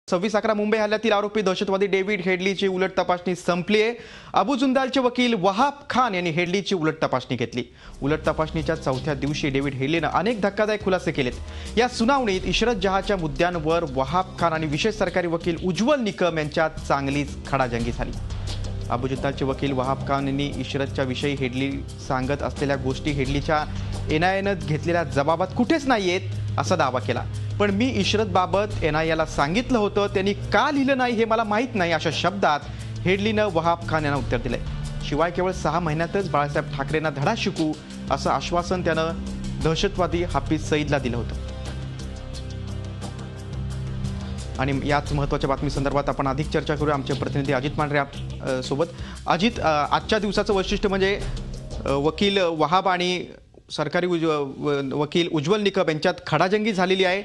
26/11 मुंबई हल्ल्यातील आरोपी दहशतवादी डेव्हिड हेडलीची उलट तपासणी संपली आहे। अबू जुंदालचे वकील वहाब खान यांनी हेडलीची उलट तपासणी घेतली। उलट तपासणीच्या चौथ्या दिवशी डेव्हिड हेडलीने अनेक धक्कादायक खुलासे केलेत। या सुनावणीत इशरत जहांच्या मुद्द्यांवर वहाब खान आणि विशेष सरकारी वकील उज्ज्वल निकम यांच्यात चांगलीच खडाजंगी झाली। अबू जुंदालचे वकील वहाब खान यांनी इशरतच्या विषयी हेडली सांगत असलेल्या गोष्टी हेडलीच्या एनआयएने घेतलेल्या जबाबात कुठेच नाहीयेत असा दावा केला। पण मी इशरत बाबत एनआयएला सांगितलं होतं, त्यांनी का लिहिलं नाही हे मला माहीत नाही अशा शब्दात हेडलीनं वहाब खान यांना उत्तर दिलंय। शिवाय केवळ 6 महिन्यातच बाळासाहेब ठाकरेंना धडा शिकू असं आश्वासन त्यानं दहशतवादी हाफिज सईदला दिलं होतं। आणि याच महत्त्वाच्या बातमी संदर्भात आपण अधिक चर्चा करूया आमचे प्रतिनिधी अजित मांढरे सोबत। अजित, आजच्या दिवसाचं वैशिष्ट्य म्हणजे वकील वहाब आणि सरकारी वकील उज्ज्वल निकम यांच्यात खडाजंगी झालेली आहे।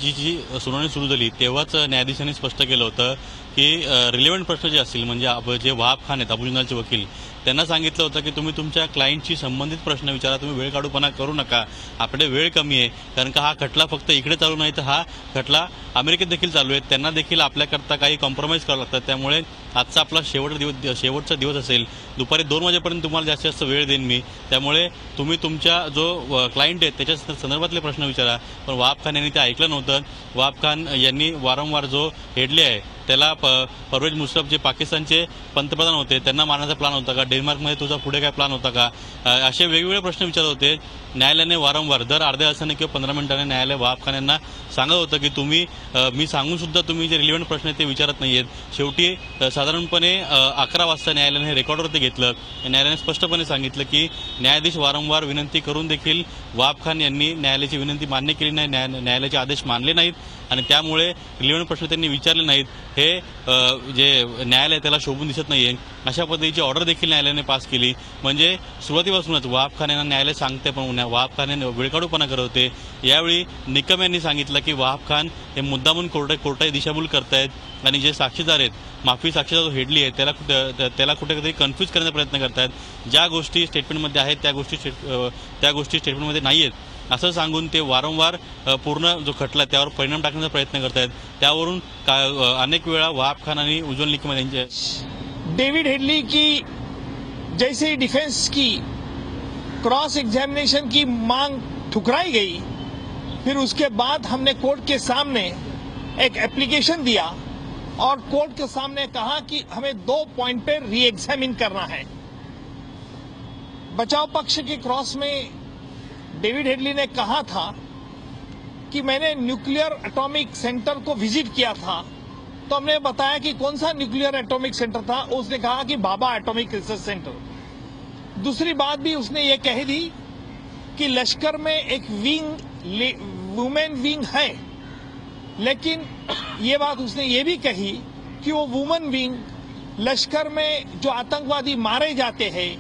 जी सुनावणी सुरू झाली तेव्हाच न्यायाधीशांनी स्पष्ट केलं होतं की रिलेव्हंट प्रश्न जे असतील म्हणजे जे वहाब खान आहेत अबू जुंदालचे वकील त्यांना सांगितलं होतं की तुम्ही तुमच्या क्लायंटशी संबंधित प्रश्न विचारा, तुम्ही वेळ काढूपणा करू नका, आपल्याकडे वेळ कमी आहे। कारण का हा खटला फक्त इकडे चालू नाही तर हा खटला अमेरिकेत देखील चालू आहे, त्यांना देखील आपल्याकरता काही कॉम्प्रोमाइज करावं लागतं। त्यामुळे आजचा आपला शेवटचा दिवस असेल, दुपारी 2 वाजेपर्यंत तुम्हाला जास्तीत जास्त वेळ देईन मी, त्यामुळे तुम्ही तुमच्या जो क्लायंट आहे त्याच्या संदर्भातले प्रश्न विचारा। पण वहाब खान यांनी ते ऐकलं नव्हतं। वहाब खान यांनी वारंवार जो हेडली आहे त्याला परवेज मुशर्रफ जे पाकिस्तानचे पंतप्रधान होते त्यांना मारण्याचा प्लॅन होता का, डेन्मार्कमध्ये तुझा पुढे काय प्लॅन होता का, असे वेगवेगळे प्रश्न विचारत होते। न्यायालयाने वारंवार दर अर्ध्या तासाने किंवा 15 मिनिटांनी न्यायालय वहाब खान यांना सांगत होतं की तुम्ही मी सांगून सुद्धा तुम्ही जे रिलेव्हंट प्रश्न आहेत ते विचारत नाहीयेत। शेवटी साधारणपणे 11 वाजता न्यायालयाने रेकॉर्डवरती घेतलं। न्यायालयाने स्पष्टपणे सांगितलं की न्यायाधीश वारंवार विनंती करून देखील वहाब खान यांनी न्यायालयाची विनंती मान्य केली नाही, न्यायालयाचे आदेश मानले नाहीत आणि त्यामुळे रिलेव्हंट प्रश्न त्यांनी विचारले नाहीत। हे जे न्यायालय त्याला शोभून दिसत नाहीये। अशा पद्धतीची ऑर्डर देखील न्यायालयाने पास केली। म्हणजे सुरुवातीपासूनच वहाब खान यांना न्यायालय सांगते पण वहाब खान यांनी वेळकाढूपणा करत होते। यावेळी निकम यांनी सांगितलं की वहाब खान हे मुद्दामून कोर्टाची दिशाभूल करतायत आणि जे साक्षीदार आहेत, माफी साक्षीदार जो हेडली आहे त्याला कुठेतरी कन्फ्यूज करण्याचा प्रयत्न करतायत। ज्या गोष्टी स्टेटमेंटमध्ये आहेत त्या गोष्टी स्टेटमेंटमध्ये नाहीयेत असं सांगून ते वारंवार पूर्ण जो खटला त्यावर परिणाम टाकण्याचा प्रयत्न करतायत। त्यावरून अनेक वेळा वहाब खान आणि उज्ज्वल निकम यांचे डेविड हेडली की जैसे डिफेंस की क्रॉस एग्जामिनेशन की मांग ठुकराई गई, फिर उसके बाद हमने कोर्ट के सामने एक एप्लीकेशन दिया और कोर्ट के सामने कहा कि हमें 2 पॉइंट पे री एग्जामिन करना है। बचाव पक्ष के क्रॉस में डेविड हेडली ने कहा था कि मैंने न्यूक्लियर एटॉमिक सेंटर को विजिट किया था, तो हमने बताया कि कौन सा न्यूक्लियर एटॉमिक सेंटर था। उसने कहा कि बाबा एटॉमिक रिसर्च सेंटर। दूसरी बात भी उसने ये कही थी कि लश्कर में एक वुमेन विंग है, लेकिन ये बात उसने ये भी कही कि वो वुमेन विंग लश्कर में जो आतंकवादी मारे जाते हैं,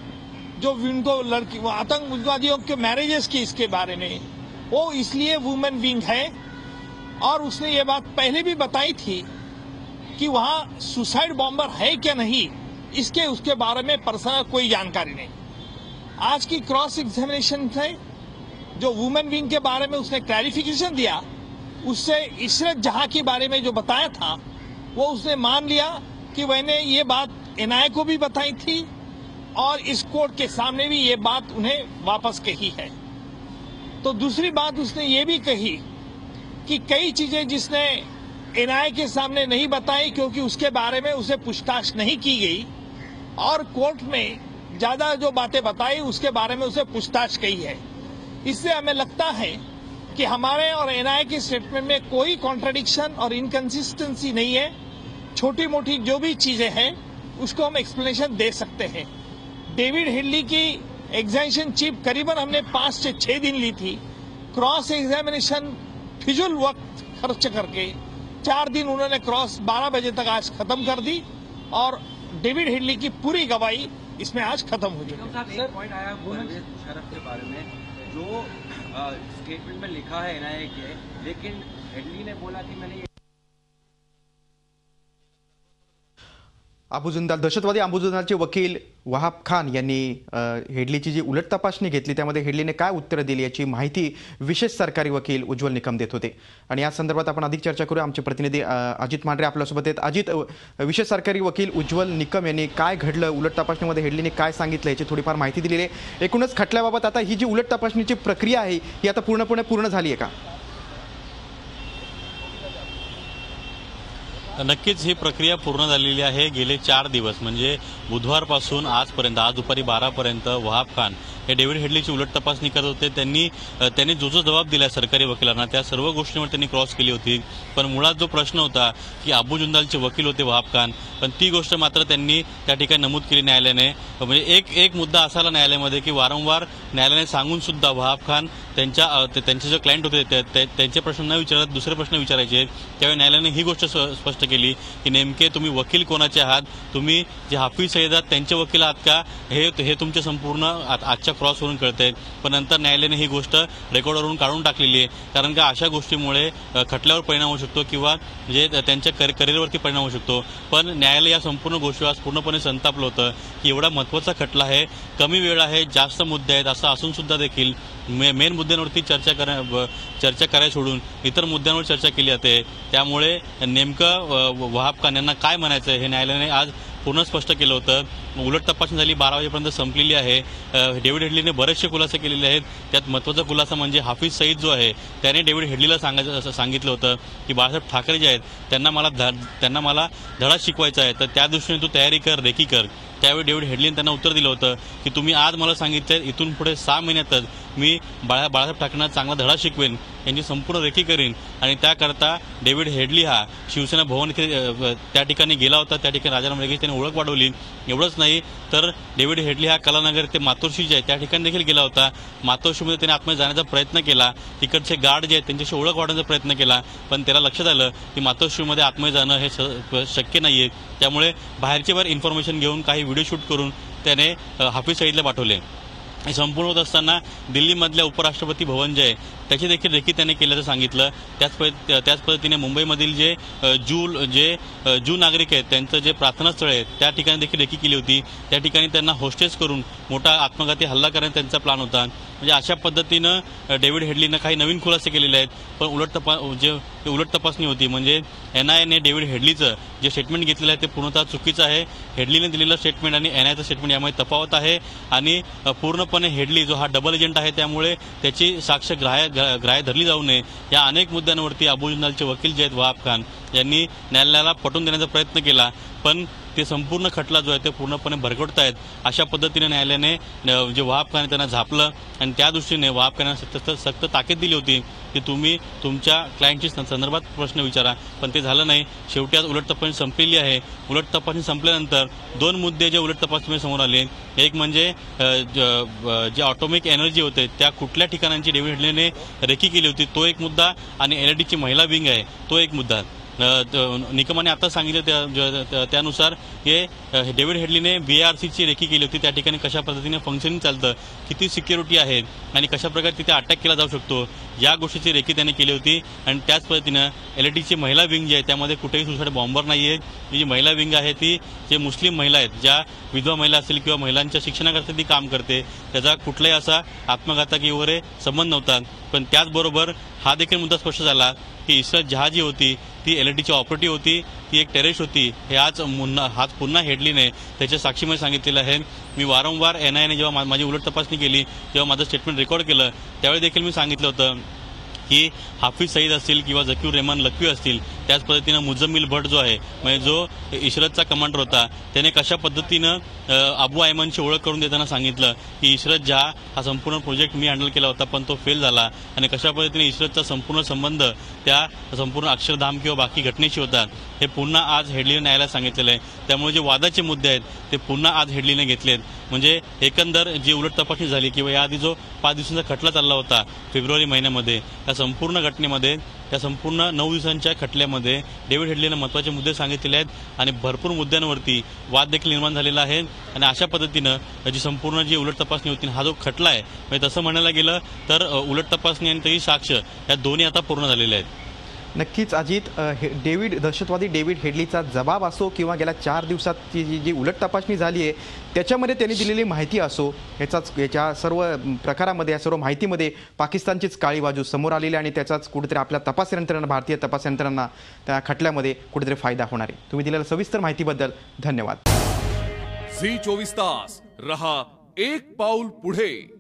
जो उनको आतंकवादियों के मैरिजेस की इसके बारे में, वो इसलिए वुमेन विंग है। और उसने ये बात पहले भी बताई थी कि वहां सुसाइड बॉम्बर है क्या नहीं, उसके बारे में पर्सनल कोई जानकारी नहीं। आज की क्रॉस एग्जामिनेशन से जो वुमेन विंग के बारे में उसने क्लैरिफिकेशन दिया, उससे इशरत जहां के बारे में जो बताया था वो उसने मान लिया कि मैंने ये बात एनआईए को भी बताई थी और इस कोर्ट के सामने भी ये बात उन्हें वापस कही है। तो दूसरी बात उसने ये भी कही कि कई चीजें जिसने एनआईए के सामने नहीं बताई क्योंकि उसके बारे में उसे पूछताछ नहीं की गई, और कोर्ट में ज्यादा जो बातें बताई उसके बारे में उसे पूछताछ की है। इससे हमें लगता है कि हमारे और एनआईए के स्टेटमेंट में कोई कॉन्ट्रडिक्शन और इनकंसिस्टेंसी नहीं है। छोटी मोटी जो भी चीजें हैं उसको हम एक्सप्लेनेशन दे सकते हैं। डेविड हेडली की एग्जामिनेशन चीफ करीबन हमने 5 से 6 दिन ली थी। क्रॉस एग्जामिनेशन फिजुल वक्त खर्च करके 4 दिन उन्होंने क्रॉस 12 बजे तक आज खत्म कर दी और डेविड हेडली की पूरी गवाही इसमें आज खत्म हो गई। सर, पॉइंट आया परवेज मुशर्रफ के बारे में जो स्टेटमेंट में लिखा है एनआईए के, लेकिन हेडली ने बोला कि मैंने अबू जुंदाल दहशतवादी अबू जुंदालचे वकील वहाब खान यांनी हेडलीची जी उलट तपासणी घेतली त्यामध्ये हेडलीने काय उत्तरं दिली याची माहिती विशेष सरकारी वकील उज्ज्वल निकम देत होते आणि या संदर्भात आपण अधिक चर्चा करूया. आमचे प्रतिनिधी अजित मांढरे आपल्यासोबत आहेत. अजित, विशेष सरकारी वकील उज्ज्वल निकम यांनी काय घडलं, उलट तपासणीमध्ये हेडलीने काय सांगितलं याची थोडीफार माहिती दिलेली आहे. एकूणच खटल्याबाबत आता ही जी उलट तपासणीची प्रक्रिया आहे ही आता पूर्ण झाली आहे का? नक्कीच ही प्रक्रिया पूर्ण झालेली आहे. गेले 4 दिवस म्हणजे बुधवारपासून आजपर्यंत, आज दुपारी 12 पर्यंत वहाब खान हे डेव्हिड हेडलीची उलट तपासणी करत होते. त्यांनी जो जबाब दिला सरकारी वकिलांना त्या सर्व गोष्टींवर त्यांनी क्रॉस केली होती. पण मुळात जो प्रश्न होता की अबू जुंदालचे वकील होते वहाब खान, पण ती गोष्ट मात्र त्यांनी त्या ठिकाणी नमूद केली न्यायालयाने. म्हणजे एक मुद्दा असा आला न्यायालयामध्ये की वारंवार न्यायालयाने सांगून सुद्धा वहाब खान त्यांचे जे क्लायंट होते त्यांचे प्रश्न न विचारत दुसरे प्रश्न विचारायचे. त्यावेळी न्यायालयाने ही गोष्ट स्पष्ट केली की नेमके तुम्ही वकील कोणाचे आहात, तुम्ही जे हाफिज सईद आहात त्यांचे वकील आहात का, हे तुमचे संपूर्ण आजच्या क्रॉसवरून कळते. पण नंतर न्यायालयाने ही गोष्ट रेकॉर्डवरून काढून टाकलेली आहे. कारण का अशा गोष्टीमुळे खटल्यावर परिणाम होऊ शकतो किंवा जे त्यांच्या करिअरवरती परिणाम होऊ शकतो. पण न्यायालय या संपूर्ण गोष्टीवर पूर्णपणे संतापलं होतं की एवढा महत्त्वाचा खटला आहे, कमी वेळ आहे, जास्त मुद्दे आहेत असं असून सुद्धा देखील मेन मुद्द्यांवरती चर्चा करायला सोडून इतर मुद्द्यांवर चर्चा केली जाते. त्यामुळे नेमकं वहाब खान यांना काय म्हणायचं हे न्यायालयाने आज पूर्ण स्पष्ट केलं होतं. उलट तपासणी झाली 12 वाजेपर्यंत संपलेली आहे. डेव्हिड हेडलीने बरेचसे खुलासे केलेले आहेत. त्यात महत्त्वाचा खुलासा म्हणजे हाफिज सईद जो आहे त्याने डेव्हिड हेडलीला सांगितलं होतं की बाळासाहेब ठाकरे जे आहेत त्यांना मला धडा शिकवायचा आहे, तर त्या दृष्टीने तू तयारी कर, रेकी कर. त्यावेळी डेव्हिड हेडलीने त्यांना उत्तर दिलं होतं की तुम्ही आज मला सांगितलं इथून पुढे 6 महिन्यातच मी बाळासाहेब ठाकरेंना चांगला धडा शिकवेन, यांची संपूर्ण रेकी करीन. आणि त्याकरता डेव्हिड हेडली हा शिवसेना भवन इथे त्या ठिकाणी गेला होता. त्या ठिकाणी राजाराम लगेच त्याने ओळख वाढवली. एवढंच नाही तर डेव्हिड हेडली हा कलानगर ते मातोश्री जे आहे त्या ठिकाणी देखील गेला होता. मातोश्रीमध्ये त्याने आतमध्ये जाण्याचा प्रयत्न केला. तिकडचे गार्ड जे आहेत त्यांच्याशी ओळख वाढवण्याचा प्रयत्न केला. पण त्याला लक्षात आलं की मातोश्रीमध्ये आतमध्ये जाणं हे शक्य नाहीये. त्यामुळे बाहेरच्या बाहेर इन्फॉर्मेशन घेऊन काही व्हिडिओ शूट करून त्याने हाफिज सईदला पाठवले. हे संपूर्ण होत असताना दिल्लीमधल्या उपराष्ट्रपती भवन जे आहे त्याची देखील रेकी त्याने केल्याचं सांगितलं. त्याच पद्धतीने मुंबईमधील जे ज्यू नागरिक आहेत त्यांचं जे प्रार्थना स्थळ आहे त्या ठिकाणी देखील रेकी केली होती. त्या ठिकाणी त्यांना होस्टेज करून मोठा आत्मघाती हल्ला करण्याचा त्यांचा प्लॅन होता. म्हणजे अशा पद्धतीनं डेव्हिड हेडलीनं काही नवीन खुलासे केलेले आहेत. पण उलट तपासणी होती म्हणजे NIAने डेव्हिड हेडलीचं जे स्टेटमेंट घेतलेलं आहे ते पूर्णतः चुकीचं आहे. हेडलीने दिलेलं स्टेटमेंट आणि NIAचं स्टेटमेंट यामध्ये तफावत आहे. आणि पूर्णपणे हेडली जो हा डबल एजंट आहे त्यामुळे त्याची साक्ष ग्राह्य धरली जाऊ नये या अनेक मुद्द्यांवरती अबू जुंदालचे वकील जे आहेत वहाब खान यांनी न्यायालयाला पटवून देण्याचा प्रयत्न केला. पण ते संपूर्ण खटला जो आहे ते पूर्णपणे भरकटतायत. अशा पद्धतीने न्यायालयाने जे वहाब खान त्यांना झापलं आणि त्या दृष्टीने वहाब खानांना सक्त ताकीद दिली होती की तुम्ही तुमच्या क्लायंटची संदर्भात प्रश्न विचारा. पण ते झालं नाही. शेवटी आज उलट तपासणी संपलेली आहे. उलट तपासणी संपल्यानंतर 2 मुद्दे जे उलट तपासणी समोर आले. एक म्हणजे जे ऑटोमिक एनर्जी होते त्या कुठल्या ठिकाणांची डेव्हिड हेडलीने रेकी केली होती तो एक मुद्दा आणि LIDची महिला विंग आहे तो एक मुद्दा. निकमाने आता सांगितलं त्यानुसार हे डेव्हिड हेडलीने BARCची रेकी केली होती. त्या ठिकाणी कशा पद्धतीने फंक्शनिंग चालतं, किती सिक्युरिटी आहे आणि कशा प्रकारे तिथे अटॅक केला जाऊ शकतो या गोष्टीची रेकी त्याने केली होती. आणि त्याच पद्धतीनं LIDची महिला विंग जी आहे त्यामध्ये कुठेही सुसाईड बॉम्बर नाही आहे. ही जी महिला विंग आहे ती जे मुस्लिम महिला आहेत, ज्या विधवा महिला असतील किंवा महिलांच्या शिक्षणाकरता ती काम करते, त्याचा कुठलाही असा आत्मघातकी वगैरे संबंध नव्हता. पण त्याचबरोबर हा देखील मुद्दा स्पष्ट झाला की इस्रात जहा जी होती ती LIDची ऑपरेटिव्ह होती, ती एक टेररिस्ट होती. हे आज पुन्हा हेडलीने त्याच्या साक्षीमध्ये सांगितलेलं आहे. मी वारंवार NIAने जेव्हा माझी उलट तपासणी केली तेव्हा माझं स्टेटमेंट रेकॉर्ड केलं त्यावेळी देखील मी सांगितलं होतं की हाफिज सईद असतील किंवा झकीर रेहमान लखवी असतील, त्याच पद्धतीनं मुझम्मिल भट जो आहे म्हणजे जो इशरतचा कमांडर होता त्याने कशा पद्धतीनं अबू आयमनची ओळख करून देताना सांगितलं की इशरत जहा हा संपूर्ण प्रोजेक्ट मी हँडल केला होता पण तो फेल झाला आणि कशा पद्धतीने इशरतचा संपूर्ण संबंध त्या संपूर्ण अक्षरधाम किंवा बाकी घटनेशी होता हे पुन्हा आज हेडलीने न्यायालयात सांगितलेलं आहे. त्यामुळे जे वादाचे मुद्दे आहेत ते पुन्हा आज हेडलीने घेतलेत. म्हणजे एकंदर जी उलट तपासणी झाली किंवा याआधी जो 5 दिवसांचा खटला चालला होता फेब्रुवारी महिन्यामध्ये, या संपूर्ण घटनेमध्ये या संपूर्ण 9 दिवसांच्या खटल्यामध्ये डेव्हिड हेडलीने महत्त्वाचे मुद्दे सांगितलेले आहेत आणि भरपूर मुद्द्यांवरती वाद देखील निर्माण झालेला आहे. आणि अशा पद्धतीनं जी संपूर्ण जी उलट तपासणी होती हा जो खटला आहे म्हणजे तसं म्हणायला गेलं तर उलट तपासणी आणि त्याची साक्ष या दोन्ही आता पूर्ण झालेल्या आहेत. नक्कीच अजित, दहशतवादी डेव्हिड हेडलीचा जबाब असो किंवा गेल्या 4 दिवसात जी उलट तपासणी झाली आहे त्याच्यामध्ये त्यांनी दिलेली माहिती असो, याच्या सर्व प्रकारामध्ये, या सर्व माहितीमध्ये पाकिस्तानचीच काळी बाजू समोर आलेली आणि त्याचाच कुठेतरी आपल्या तपास यंत्रणा, भारतीय तपास यंत्रणांना त्या खटल्यामध्ये कुठेतरी फायदा होणार आहे. तुम्ही दिलेल्या सविस्तर माहितीबद्दल धन्यवाद. झी 24 तास रहा एक पाऊल पुढे.